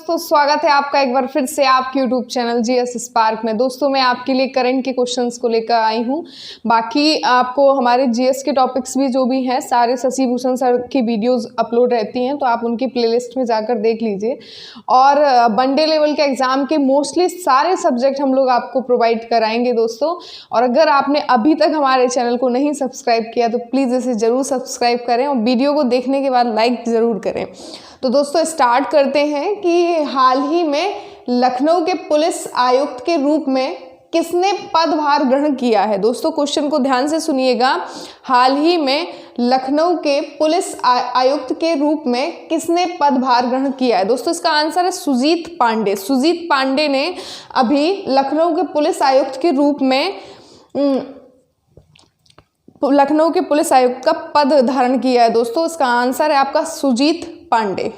दोस्तों, स्वागत है आपका एक बार फिर से आपके यूट्यूब चैनल जीएस स्पार्क में। दोस्तों मैं आपके लिए करंट के क्वेश्चंस को लेकर आई हूँ। बाकी आपको हमारे जीएस के टॉपिक्स भी जो भी हैं सारे शशि भूषण सर की वीडियोस अपलोड रहती हैं, तो आप उनकी प्लेलिस्ट में जाकर देख लीजिए। और वनडे लेवल के एग्जाम के मोस्टली सारे सब्जेक्ट हम लोग आपको प्रोवाइड कराएंगे दोस्तों। और अगर आपने अभी तक हमारे चैनल को नहीं सब्सक्राइब किया तो प्लीज़ इसे ज़रूर सब्सक्राइब करें और वीडियो को देखने के बाद लाइक ज़रूर करें। तो दोस्तों स्टार्ट करते हैं कि हाल ही में लखनऊ के पुलिस आयुक्त के रूप में किसने पदभार ग्रहण किया है। दोस्तों क्वेश्चन को ध्यान से सुनिएगा। हाल ही में लखनऊ के पुलिस आयुक्त के रूप में किसने पदभार ग्रहण किया है। दोस्तों इसका आंसर है सुजीत पांडे। सुजीत पांडे ने अभी लखनऊ के पुलिस आयुक्त के रूप में लखनऊ के पुलिस आयुक्त का पद धारण किया है। दोस्तों इसका आंसर है आपका सुजीत पांडे।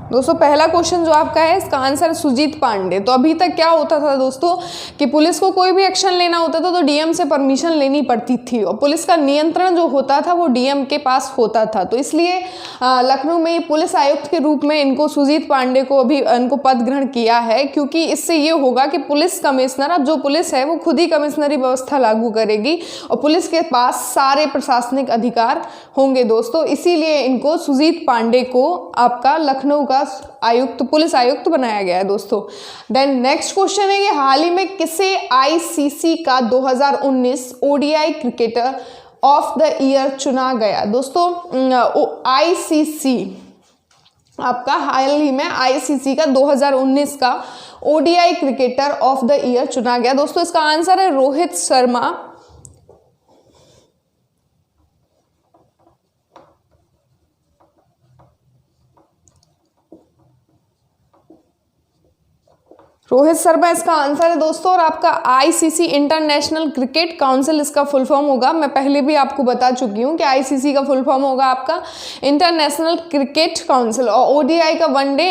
दोस्तों पहला क्वेश्चन जो आपका है इसका आंसर सुजीत पांडे। तो अभी तक क्या होता था दोस्तों कि पुलिस को कोई भी एक्शन लेना होता था तो डीएम से परमिशन लेनी पड़ती थी और पुलिस का नियंत्रण जो होता था वो डीएम के पास होता था। तो इसलिए लखनऊ में पुलिस आयुक्त के रूप में इनको सुजीत पांडे को अभी इनको पद ग्रहण किया है, क्योंकि इससे ये होगा कि पुलिस कमिश्नर, अब जो पुलिस है वो खुद ही कमिश्नरी व्यवस्था लागू करेगी और पुलिस के पास सारे प्रशासनिक अधिकार होंगे दोस्तों। इसीलिए इनको सुजीत पांडे को आपका लखनऊ का आयुक्त, पुलिस आयुक्त बनाया गया है दोस्तों। देन नेक्स्ट क्वेश्चन है कि हाल ही में किसे आईसीसी का 2019 ODI cricketer of the year चुना गया। दोस्तों आईसीसी आपका हाल ही में आईसीसी का 2019 का ODI cricketer of the year चुना गया। दोस्तों इसका आंसर है रोहित शर्मा। रोहित शर्मा इसका आंसर है दोस्तों। और आपका आईसीसी इंटरनेशनल क्रिकेट काउंसिल इसका फुल फॉर्म होगा। मैं पहले भी आपको बता चुकी हूँ कि आईसीसी का फुल फॉर्म होगा आपका इंटरनेशनल क्रिकेट काउंसिल और ओडीआई का वनडे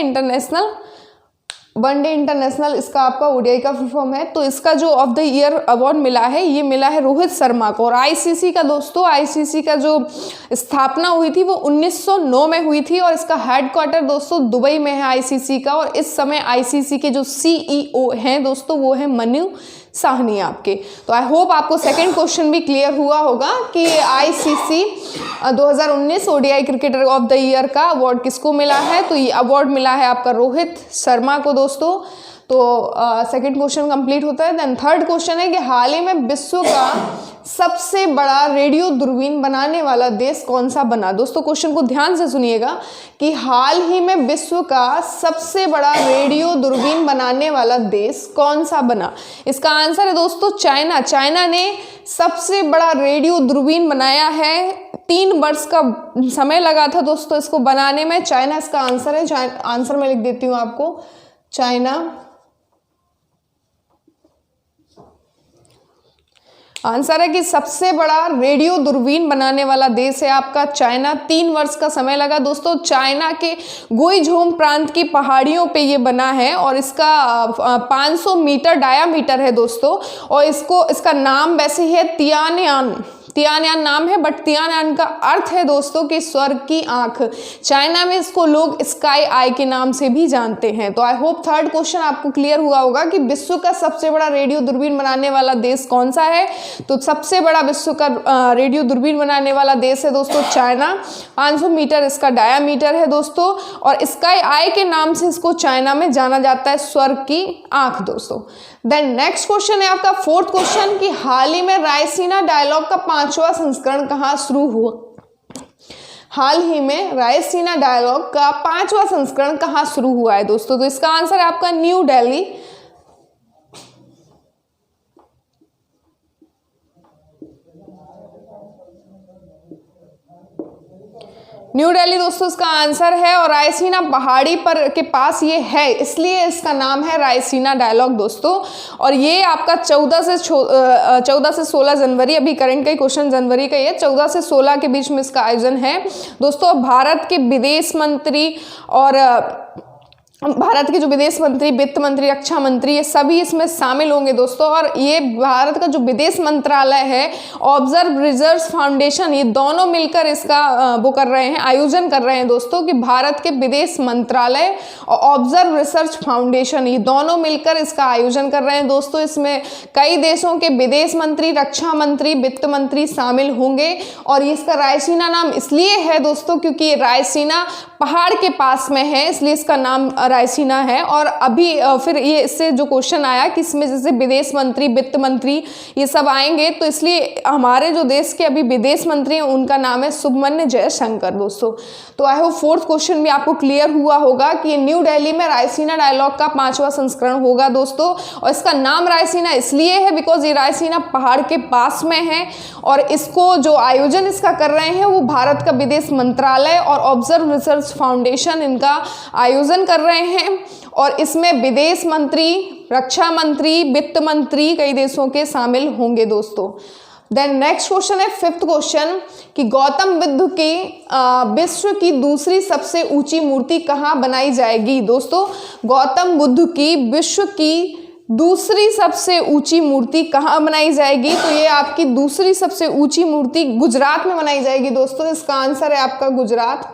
इंटरनेशनल इसका आपका ओडीआई का फुल फॉर्म है। तो इसका जो ऑफ द ईयर अवार्ड मिला है ये मिला है रोहित शर्मा को। और आईसीसी का दोस्तों, आईसीसी का जो स्थापना हुई थी वो 1909 में हुई थी और इसका हेडक्वार्टर दोस्तों दुबई में है आईसीसी का। और इस समय आईसीसी के जो सीईओ हैं दोस्तों वो है मनु साहनी आपके। तो आई होप आपको सेकंड क्वेश्चन भी क्लियर हुआ होगा कि ICC 2019 ODI cricketer of the year का अवार्ड किसको मिला है। तो ये अवार्ड मिला है आपका रोहित शर्मा को दोस्तों। तो सेकंड क्वेश्चन कंप्लीट होता है। देन थर्ड क्वेश्चन है कि हाल ही में विश्व का सबसे बड़ा रेडियो दूरबीन बनाने वाला देश कौन सा बना। दोस्तों क्वेश्चन को ध्यान से सुनिएगा कि हाल ही में विश्व का सबसे बड़ा रेडियो दूरबीन बनाने वाला देश कौन सा बना। इसका आंसर है दोस्तों चाइना। चाइना ने सबसे बड़ा रेडियो दूरबीन बनाया है। 3 वर्ष का समय लगा था दोस्तों इसको बनाने में। चाइना इसका आंसर है। आंसर मैं लिख देती हूँ आपको, चाइना। आंसर है कि सबसे बड़ा रेडियो दूरबीन बनाने वाला देश है आपका चाइना। 3 वर्ष का समय लगा दोस्तों। चाइना के गुइझोंग प्रांत की पहाड़ियों पे ये बना है और इसका 500 मीटर डायामीटर है दोस्तों। और इसका नाम वैसे ही है तियानयान नाम है, बट तियानयान का अर्थ है दोस्तों कि स्वर्ग की आंख। चाइना में इसको लोग स्काई आई के नाम से भी जानते हैं। तो आई होप थर्ड क्वेश्चन आपको क्लियर हुआ होगा कि विश्व का सबसे बड़ा रेडियो दूरबीन बनाने वाला देश कौन सा है। तो सबसे बड़ा विश्व का रेडियो दूरबीन बनाने वाला देश है दोस्तों चाइना। 500 मीटर इसका डायामीटर है दोस्तों और स्काई आई के नाम से इसको चाइना में जाना जाता है, स्वर्ग की आंख दोस्तों। देन नेक्स्ट क्वेश्चन है आपका फोर्थ क्वेश्चन कि हाल ही में रायसीना डायलॉग का 5वां संस्करण कहाँ शुरू हुआ। हाल ही में रायसीना डायलॉग का 5वां संस्करण कहाँ शुरू हुआ है दोस्तों। तो इसका आंसर है आपका न्यू दिल्ली। न्यू दिल्ली दोस्तों इसका आंसर है। और रायसीना पहाड़ी पर के पास ये है, इसलिए इसका नाम है रायसीना डायलॉग दोस्तों। और ये आपका 14 से 16 जनवरी, अभी करंट का ही क्वेश्चन जनवरी का ही है, 14 से 16 के बीच में इसका आयोजन है दोस्तों। भारत के विदेश मंत्री और भारत के जो विदेश मंत्री, वित्त मंत्री, रक्षा मंत्री, ये सभी इसमें शामिल होंगे दोस्तों। और ये भारत का जो विदेश मंत्रालय है, ऑब्जर्व रिसर्च फाउंडेशन, ये दोनों मिलकर इसका वो कर रहे हैं, आयोजन कर रहे हैं दोस्तों, कि भारत के विदेश मंत्रालय और ऑब्जर्व रिसर्च फाउंडेशन, ये दोनों मिलकर इसका आयोजन कर रहे हैं दोस्तों। इसमें कई देशों के विदेश मंत्री, रक्षा मंत्री, वित्त मंत्री शामिल होंगे। और इसका रायसीना नाम इसलिए है दोस्तों क्योंकि रायसीना पहाड़ के पास में है, इसलिए इसका नाम रायसीना है। और अभी फिर ये इससे जो क्वेश्चन आया कि इसमें जैसे विदेश मंत्री, वित्त मंत्री ये सब आएंगे, तो इसलिए हमारे जो देश के अभी विदेश मंत्री हैं उनका नाम है सुब्रमण्य जयशंकर दोस्तों। तो आई होप फोर्थ क्वेश्चन भी आपको क्लियर हुआ होगा कि ये न्यू दिल्ली में रायसीना डायलॉग का 5वां संस्करण होगा दोस्तों। और इसका नाम रायसीना इसलिए है बिकॉज ये रायसीना पहाड़ के पास में है, और इसको जो आयोजन इसका कर रहे हैं वो भारत का विदेश मंत्रालय और ऑब्जर्व रिसर्च फाउंडेशन इनका आयोजन कर रहे हैं। और इसमें विदेश मंत्री, रक्षा मंत्री, वित्त मंत्री कई देशों के शामिल होंगे दोस्तों। देन नेक्स्ट क्वेश्चन है फिफ्थ क्वेश्चन कि गौतम बुद्ध की विश्व की दूसरी सबसे ऊंची मूर्ति कहाँ बनाई जाएगी दोस्तों। गौतम बुद्ध की विश्व की दूसरी सबसे ऊंची मूर्ति कहाँ बनाई जाएगी, तो ये आपकी दूसरी सबसे ऊंची मूर्ति गुजरात में बनाई जाएगी दोस्तों। इसका आंसर है आपका गुजरात।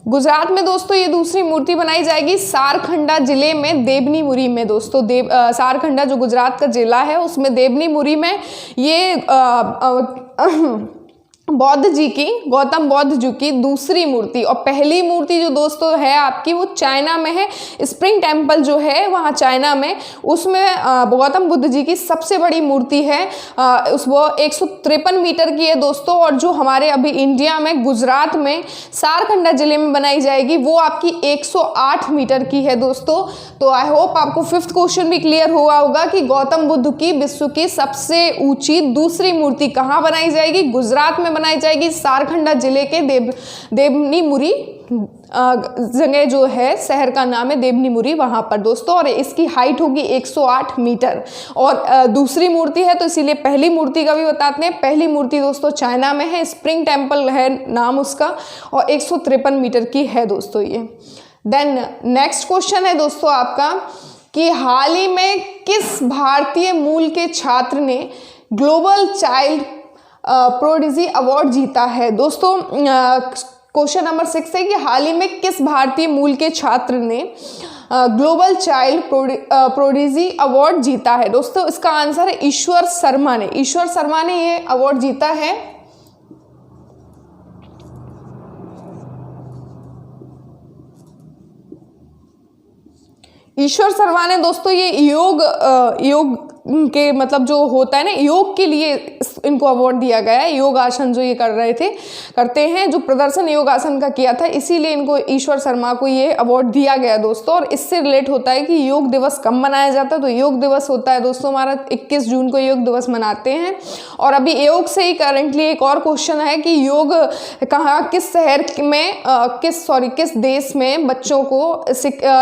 गुजरात में दोस्तों ये दूसरी मूर्ति बनाई जाएगी सारखंडा जिले में देवनीमुरी में दोस्तों। सारखंडा जो गुजरात का जिला है उसमें देवनीमुरी में ये बौद्ध जी की, गौतम बुद्ध जी की दूसरी मूर्ति। और पहली मूर्ति जो दोस्तों है आपकी वो चाइना में है, स्प्रिंग टेम्पल जो है वहाँ चाइना में, उसमें गौतम बुद्ध जी की सबसे बड़ी मूर्ति है। वो 153 मीटर की है दोस्तों। और जो हमारे अभी इंडिया में गुजरात में सारखंडा जिले में बनाई जाएगी वो आपकी 108 मीटर की है दोस्तों। तो आई होप आपको फिफ्थ क्वेश्चन भी क्लियर हुआ होगा कि गौतम बुद्ध की विश्व की सबसे ऊंची दूसरी मूर्ति कहाँ बनाई जाएगी, गुजरात में बनाई जाएगी, सारखंडा जिले के देवनीमुरी जगह जो है, शहर का नाम है देवनीमुरी, वहां पर दोस्तों। और इसकी हाइट होगी 108 मीटर। और दूसरी मूर्ति है तो इसीलिए पहली मूर्ति का भी बताते हैं। पहली मूर्ति दोस्तों चाइना में है, स्प्रिंग टेम्पल है नाम उसका, और 153 मीटर की है दोस्तों ये। देन नेक्स्ट क्वेश्चन है दोस्तों आपका कि हाल ही में किस भारतीय मूल के छात्र ने ग्लोबल चाइल्ड प्रोडिजी अवार्ड जीता है दोस्तों। क्वेश्चन नंबर 6 है कि हाल ही में किस भारतीय मूल के छात्र ने ग्लोबल चाइल्ड प्रोडिजी अवार्ड जीता है दोस्तों। इसका आंसर है ईश्वर शर्मा ने। ईश्वर शर्मा ने ये अवार्ड जीता है। ईश्वर शर्मा ने दोस्तों ये योग के मतलब जो होता है ना, योग के लिए इनको अवार्ड दिया गया है। योग आसन जो ये करते हैं, जो प्रदर्शन योग आसन का किया था, इसीलिए इनको ईश्वर शर्मा को ये अवार्ड दिया गया दोस्तों। और इससे रिलेट होता है कि योग दिवस कब मनाया जाता है, तो योग दिवस होता है दोस्तों हमारा 21 जून को योग दिवस मनाते हैं। और अभी योग से ही करंटली एक और क्वेश्चन है कि योग कहाँ, किस शहर में किस देश में बच्चों को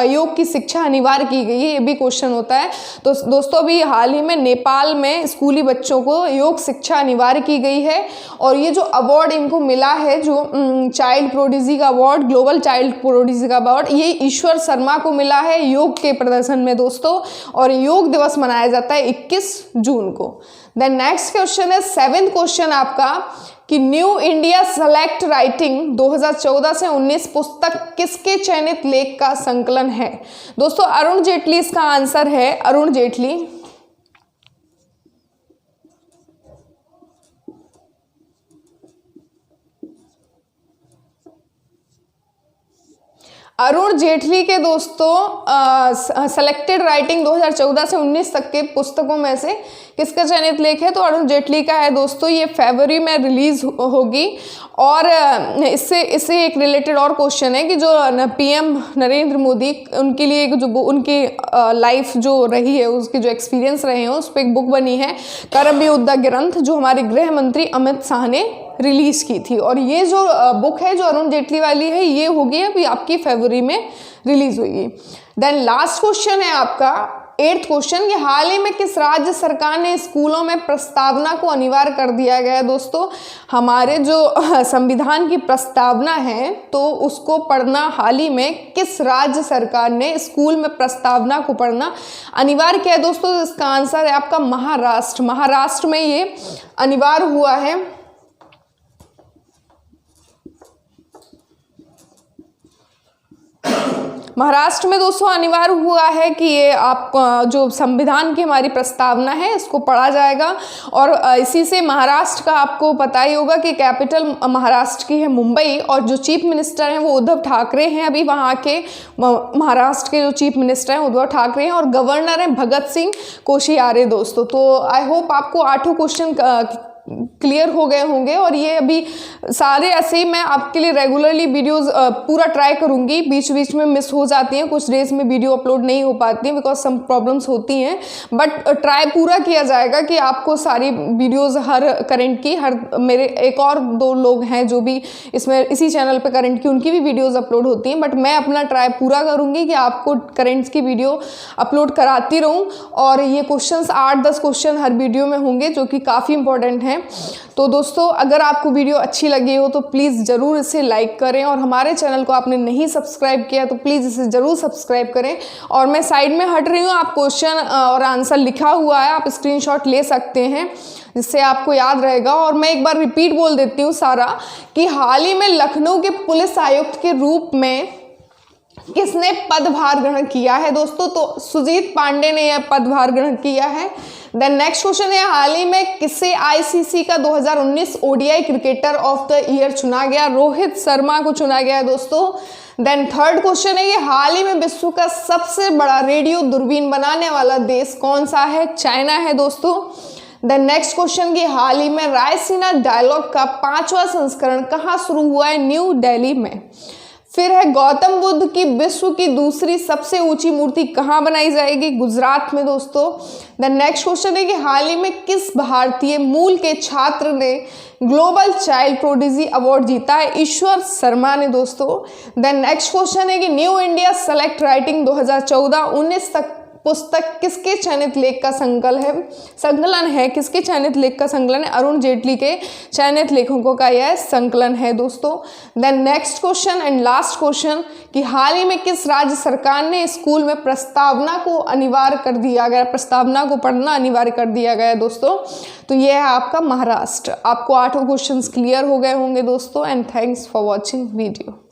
योग की शिक्षा अनिवार्य की गई है, ये भी क्वेश्चन होता है। तो दोस्तों अभी हाल ही में नेपाल में स्कूली बच्चों को योग शिक्षा अनिवार्य की गई है। और ये जो अवार्ड इनको मिला है, जो चाइल्ड प्रोडिजी का अवार्ड, ग्लोबल चाइल्ड प्रोडिजी का अवार्ड, ये ईश्वर शर्मा को मिला है योग के प्रदर्शन में दोस्तों। और योग दिवस मनाया जाता है 21 जून को। देन नेक्स्ट क्वेश्चन है 7th क्वेश्चन आपका कि न्यू इंडिया सेलेक्ट राइटिंग 2014 से 19 पुस्तक किसके चयनित लेख का संकलन है दोस्तों। अरुण जेटली इसका आंसर है, अरुण जेटली। अरुण जेटली के दोस्तों सेलेक्टेड राइटिंग 2014 से 19 तक के पुस्तकों में से किसका चयनित लेख है, तो अरुण जेटली का है दोस्तों। ये फरवरी में रिलीज होगी। और इससे एक रिलेटेड और क्वेश्चन है कि जो पीएम नरेंद्र मोदी, उनके लिए जो उनकी लाइफ जो रही है, उसके जो एक्सपीरियंस रहे हैं, उस पर एक बुक बनी है कर्मयोद्धा ग्रंथ, जो हमारे गृह मंत्री अमित शाह ने रिलीज की थी। और ये जो बुक है जो अरुण जेटली वाली है, ये होगी अभी आपकी फरवरी में रिलीज होगी। देन लास्ट क्वेश्चन है आपका 8th क्वेश्चन, ये हाल ही में किस राज्य सरकार ने स्कूलों में प्रस्तावना को अनिवार्य कर दिया गया है। दोस्तों हमारे जो संविधान की प्रस्तावना है तो उसको पढ़ना हाल ही में किस राज्य सरकार ने स्कूल में प्रस्तावना को पढ़ना अनिवार्य किया है। दोस्तों इसका आंसर है आपका महाराष्ट्र। महाराष्ट्र में ये अनिवार्य हुआ है। महाराष्ट्र में दोस्तों अनिवार्य हुआ है कि ये आप जो संविधान की हमारी प्रस्तावना है इसको पढ़ा जाएगा। और इसी से महाराष्ट्र का आपको पता ही होगा कि कैपिटल महाराष्ट्र की है मुंबई, और जो चीफ मिनिस्टर हैं वो उद्धव ठाकरे हैं। अभी वहाँ के महाराष्ट्र के जो चीफ मिनिस्टर हैं उद्धव ठाकरे हैं, और गवर्नर हैं भगत सिंह कोश्यारी। दोस्तों तो आई होप आपको 8 क्वेश्चन क्लियर हो गए होंगे, और ये अभी सारे ऐसे ही मैं आपके लिए रेगुलरली वीडियोस पूरा ट्राई करूंगी। बीच बीच में मिस हो जाती हैं, कुछ डेज में वीडियो अपलोड नहीं हो पाती हैं बिकॉज सम प्रॉब्लम्स होती हैं, बट ट्राई पूरा किया जाएगा कि आपको सारी वीडियोस हर करंट की, हर मेरे एक और 2 लोग हैं जो भी इसमें इसी चैनल पे करंट की, उनकी भी वीडियोस अपलोड होती हैं, बट मैं अपना ट्राई पूरा करूंगी कि आपको करंट्स की वीडियो अपलोड कराती रहूं। और ये क्वेश्चंस 8-10 क्वेश्चन हर वीडियो में होंगे जो कि काफ़ी इंपॉर्टेंट हैं। तो दोस्तों अगर आपको वीडियो अच्छी लगी हो तो प्लीज़ ज़रूर इसे लाइक करें, और हमारे चैनल को आपने नहीं सब्सक्राइब किया तो प्लीज़ इसे ज़रूर सब्सक्राइब करें। और मैं साइड में हट रही हूँ, आप क्वेश्चन और आंसर लिखा हुआ है, आप स्क्रीनशॉट ले सकते हैं जिससे आपको याद रहेगा। और मैं एक बार रिपीट बोल देती हूँ सारा, कि हाल ही में लखनऊ के पुलिस आयुक्त के रूप में किसने पदभार ग्रहण किया है। दोस्तों तो सुजीत पांडे ने यह पदभार ग्रहण किया है। देन नेक्स्ट क्वेश्चन है, हाल ही में किसे आईसीसी का 2019 ODI cricketer of the year चुना गया। रोहित शर्मा को चुना गया है दोस्तों। देन थर्ड क्वेश्चन है, ये हाल ही में विश्व का सबसे बड़ा रेडियो दूरबीन बनाने वाला देश कौन सा है। चाइना है दोस्तों। देन नेक्स्ट क्वेश्चन की, हाल ही में रायसीना डायलॉग का 5वां संस्करण कहाँ शुरू हुआ है। न्यू दिल्ली में। फिर है, गौतम बुद्ध की विश्व की दूसरी सबसे ऊंची मूर्ति कहाँ बनाई जाएगी। गुजरात में दोस्तों। देन नेक्स्ट क्वेश्चन है कि हाल ही में किस भारतीय मूल के छात्र ने ग्लोबल चाइल्ड प्रोडिजी अवार्ड जीता है। ईश्वर शर्मा ने दोस्तों। देन नेक्स्ट क्वेश्चन है कि न्यू इंडिया सेलेक्ट राइटिंग 2014-19 तक पुस्तक किसके चयनित लेख का संकलन है। किसके चयनित लेख का संकलन है। अरुण जेटली के चयनित लेखकों का यह संकलन है दोस्तों। Then next question and last question, कि हाल ही में किस राज्य सरकार ने स्कूल में प्रस्तावना को अनिवार्य कर दिया गया, प्रस्तावना को पढ़ना अनिवार्य कर दिया गया है दोस्तों। तो यह है आपका महाराष्ट्र। आपको 8 क्वेश्चन क्लियर हो गए होंगे दोस्तों, and thanks for watching video.